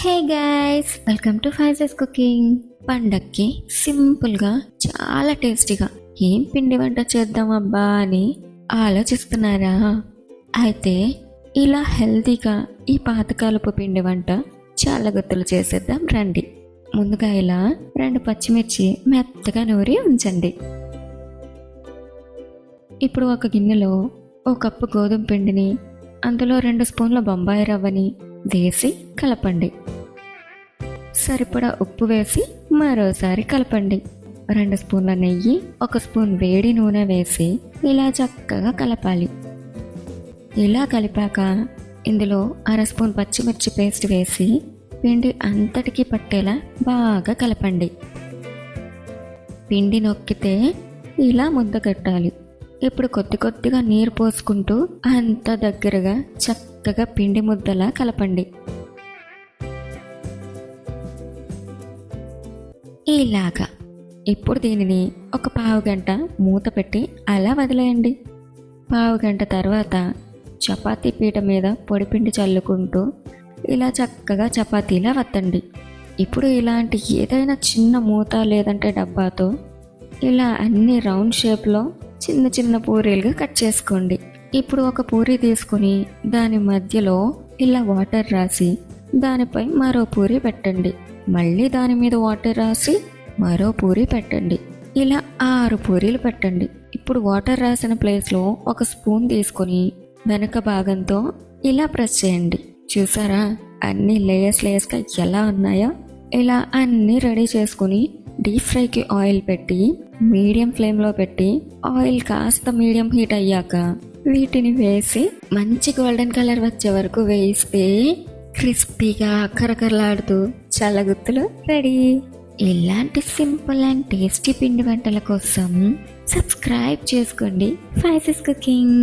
Hey guys, welcome to Faiza's cooking. పండక్కి సింపుల్గా చాలా టేస్టీగా ఏం పిండి వంట చేద్దాం అబ్బా అని ఆలోచిస్తున్నారా? అయితే ఇలా హెల్తీగా ఈ పాతకాలపు పిండి వంట చాలా గుర్తులు చేసేద్దాం రండి. ముందుగా ఇలా 2 పచ్చిమిర్చి మెత్తగా నూరి ఉంచండి. ఇప్పుడు ఒక గిన్నెలో 1 కప్పు గోధుమ పిండిని, అందులో 2 స్పూన్ల బొంబాయి రవ్వని వేసి కలపండి. సరిపడా ఉప్పు వేసి మరోసారి కలపండి. 2 స్పూన్ల నెయ్యి, 1 స్పూన్ వేడి నూనె వేసి ఇలా చక్కగా కలపాలి. ఇలా కలిపాక ఇందులో 1/2 స్పూన్ పచ్చిమిర్చి పేస్ట్ వేసి పిండి అంతటికీ పట్టేలా బాగా కలపండి. పిండి నొక్కితే ఇలా ముద్ద కట్టాలి. ఇప్పుడు కొద్దిగా నీరు పోసుకుంటూ అంత దగ్గరగా చక్కగా పిండి ముద్దలా కలపండి. ఇలాగా. ఇప్పుడు దీనిని ఒక పావు గంట మూత పెట్టి అలా వదిలేయండి. పావు గంట తర్వాత చపాతీ పీట మీద పొడిపిండి చల్లుకుంటూ ఇలా చక్కగా చపాతీలా వత్తండి. ఇప్పుడు ఇలాంటి ఏదైనా చిన్న మూత లేదంటే డబ్బాతో ఇలా అన్ని రౌండ్ షేప్లో చిన్న చిన్న పూరీలుగా కట్ చేసుకోండి. ఇప్పుడు ఒక పూరీ తీసుకుని దాని మధ్యలో ఇలా వాటర్ రాసి దానిపై మరో పూరీ పెట్టండి. మళ్ళీ దాని మీద వాటర్ రాసి మరో పూరీ పెట్టండి. ఇలా 6 పూరీలు పెట్టండి. ఇప్పుడు వాటర్ రాసిన ప్లేస్లో 1 స్పూన్ తీసుకొని వెనక భాగంతో ఇలా ప్రెస్ చేయండి. చూసారా అన్ని లేయర్స్గా ఎలా ఉన్నాయో? ఇలా అన్నీ రెడీ చేసుకుని డీప్ ఫ్రైకి ఆయిల్ పెట్టి మీడియం ఫ్లేమ్లో పెట్టి ఆయిల్ కాస్త మీడియం హీట్ అయ్యాక వీటిని వేసి మంచి గోల్డెన్ కలర్ వచ్చే వరకు వేయిస్తే క్రిస్పీగా కరకరలాడుతూ చల్లగుత్తులు రెడీ. ఇలాంటి సింపుల్ అండ్ టేస్టీ పిండి వంటల కోసం సబ్స్క్రైబ్ చేసుకోండి ఫైజెస్ కుకింగ్.